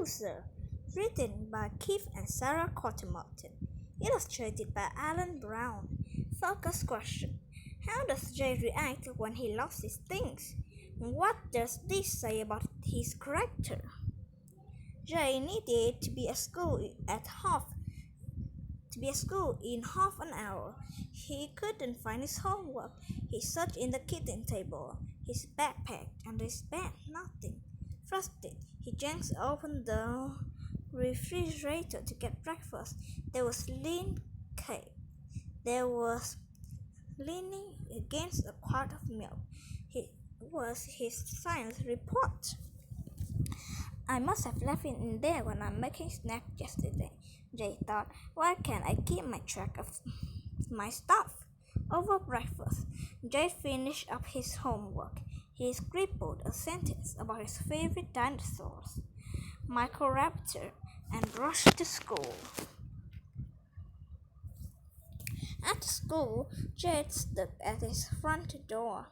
Loser, written by Keith and Sarah Cottermorton, illustrated by Alan Brown. Focus question: how does Jay react when he lost his things? What does this say about his character? Jay needed to be at school in half an hour. He couldn't find his homework. He searched in the kitchen table, his backpack, and his bed. Nothing. Frustrated, he yanked open the refrigerator to get breakfast. There was lean cake. There was leaning against a quart of milk. It was his science report. I must have left it in there when I'm making snacks yesterday, Jay thought. Why can't I keep my track of my stuff? Over breakfast, Jay finished up his homework. He scribbled a sentence about his favorite dinosaurs, Microraptor, and rushed to school. At school, Jay stood at his front door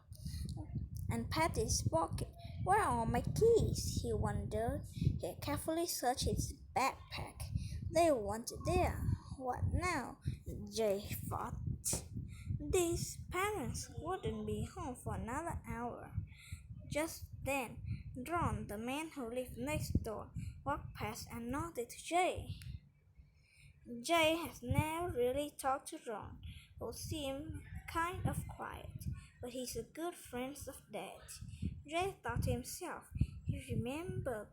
and patted his pocket. Where are my keys? He wondered. He carefully searched his backpack. They weren't there. What now? Jay thought. These parents wouldn't be home for another hour. Just then, Ron, the man who lived next door, walked past and nodded to Jay. Jay has never really talked to Ron, who seemed kind of quiet, but he's a good friend of Dad. Jay thought to himself. He remembered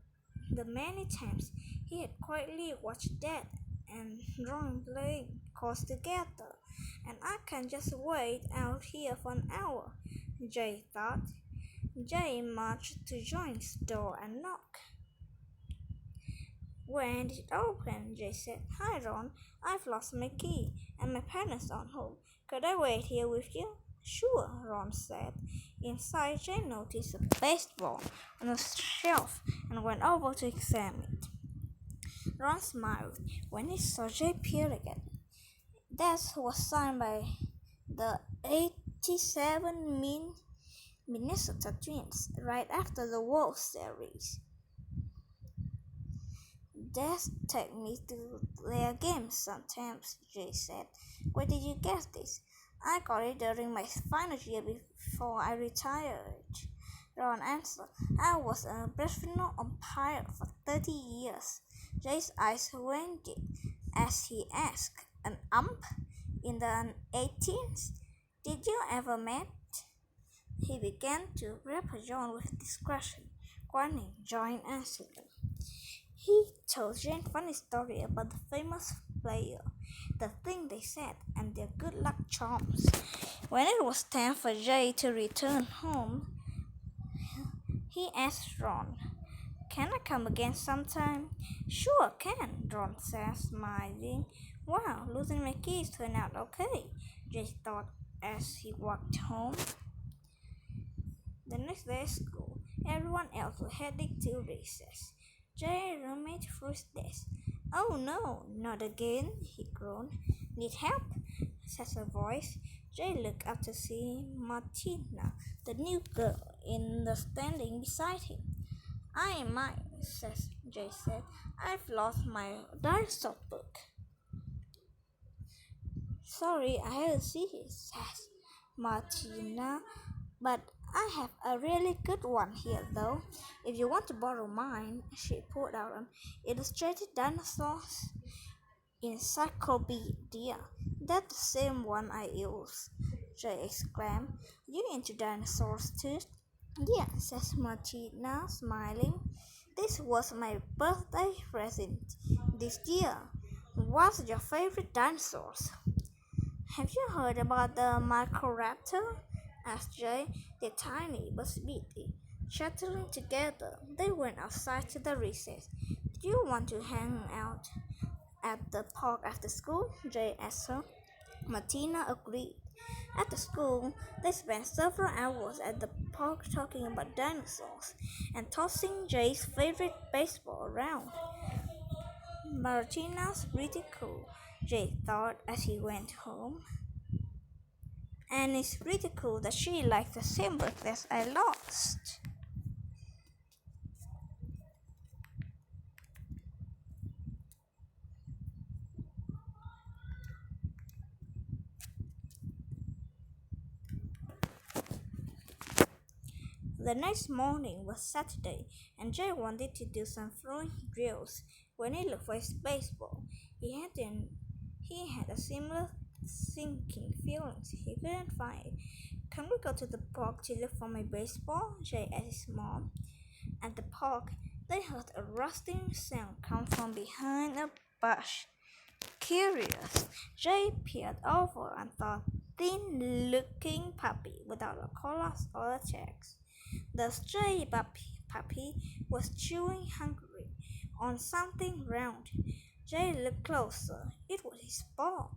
the many times he had quietly watched Dad and Ron playing cards together, and I can just wait out here for an hour, Jay thought. Jay marched to John's door and knocked. When it opened, Jay said, Hi Ron, I've lost my key and my parents aren't home. Could I wait here with you? Sure, Ron said. Inside, Jay noticed a baseball on a shelf and went over to examine it. Ron smiled when he saw Jay peer again. That was signed by the 87 Minnesota Twins right after the World Series. Dads take me to their games sometimes, Jay said. Where did you get this? I got it during my final year before I retired, Ron answered. I was a professional umpire for 30 years. Jay's eyes winked as he asked, An ump? In the 18th? Did you ever met? He began to grapple John with discretion, granting John answered. He told Jane a funny story about the famous player, the thing they said, and their good luck charms. When it was time for Jay to return home, he asked Ron, Can I come again sometime? Sure can, Ron said, smiling. Wow, losing my keys turned out okay, Jay thought as he walked home. The next day at school, everyone else was heading to recess. Jay rummaged through his desk. Oh no, not again, he groaned. Need help? Said a voice. Jay looked up to see Martina, the new girl, standing beside him. I might, Jay said. I've lost my dinosaur book. Sorry, I hadn't seen it, says Martina, but I have a really good one here, though. If you want to borrow mine, she pulled out an illustrated dinosaurs encyclopedia. That's the same one I use, Jay exclaimed. You into dinosaurs too? Yeah, says Martina, smiling. This was my birthday present this year. What's your favorite dinosaurs? Have you heard about the Microraptor? Asked Jay. They're tiny but speedy. Chattering together, they went outside to the recess. Do you want to hang out at the park after school? Jay asked her. Martina agreed. At the school, they spent several hours at the park talking about dinosaurs and tossing Jay's favorite baseball around. Martina's pretty cool, Jay thought as he went home. And it's pretty cool that she likes the same book that I lost. The next morning was Saturday, and Jay wanted to do some throwing drills. When he looked for his baseball, he had a similar sinking feeling. He couldn't find it. Can we go to the park to look for my baseball? Jay asked his mom. At the park, they heard a rustling sound come from behind a bush. Curious, Jay peered over and saw a thin-looking puppy without a collar or checks. The stray puppy was chewing hungrily on something round. Jay looked closer. It was his paw.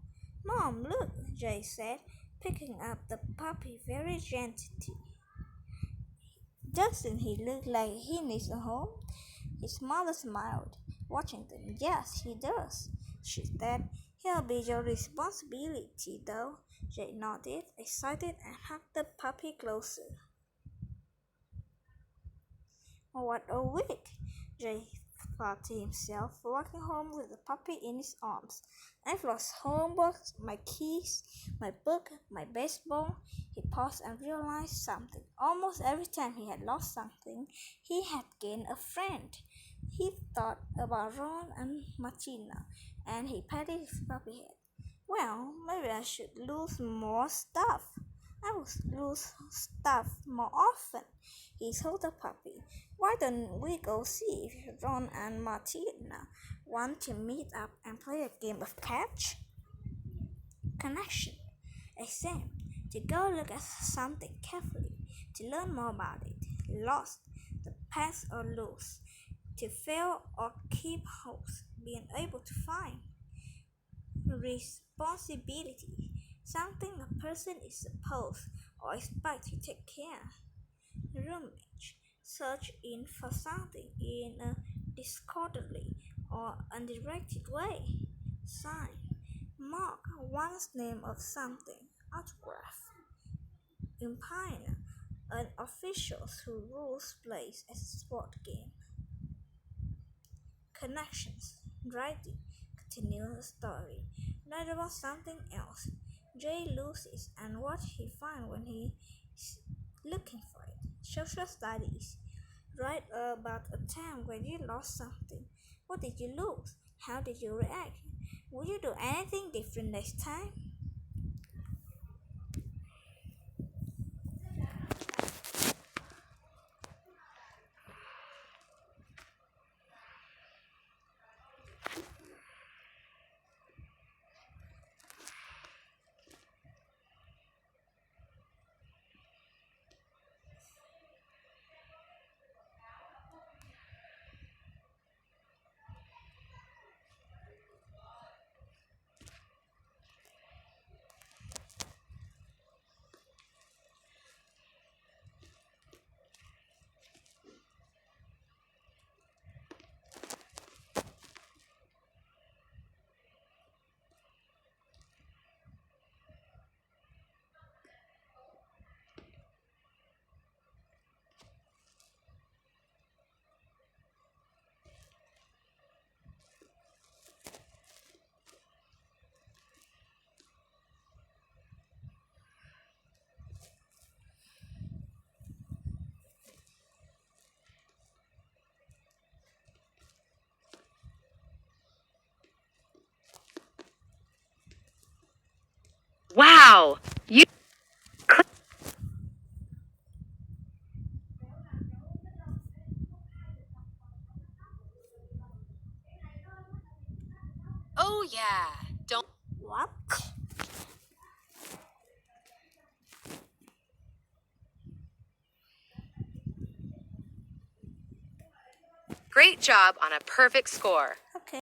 Mom, look, Jay said, picking up the puppy very gently. Doesn't he look like he needs a home? His mother smiled, watching them. Yes, he does, she said. He'll be your responsibility, though. Jay nodded, excited, and hugged the puppy closer. What a week, Jay thought to himself, walking home with the puppy in his arms. I've lost homework, my keys, my book, my baseball. He paused and realized something. Almost every time he had lost something, he had gained a friend. He thought about Ron and Martina, and he patted his puppy head. Well, maybe I should lose more stuff. I will lose stuff more often, he told the puppy. Why don't we go see if Ron and Martina want to meet up and play a game of catch? Connection. Exam. To go look at something carefully, to learn more about it. Lost. To pass or lose. To fail or keep hopes. Being able to find. Responsibility. Something a person is supposed or expected to take care. Rummage. Search in for something in a disorderly or undirected way. Sign. Mark one's name of something. Autograph. Umpire. An official who rules plays as a sport game. Connections. Writing. Continue the story. Write about something else. Jay loses and what he finds when he's looking for it. Social studies. Write about a time when you lost something. What did you lose? How did you react? Will you do anything different next time? Wow! You Oh yeah. Don't What? Great job on a perfect score.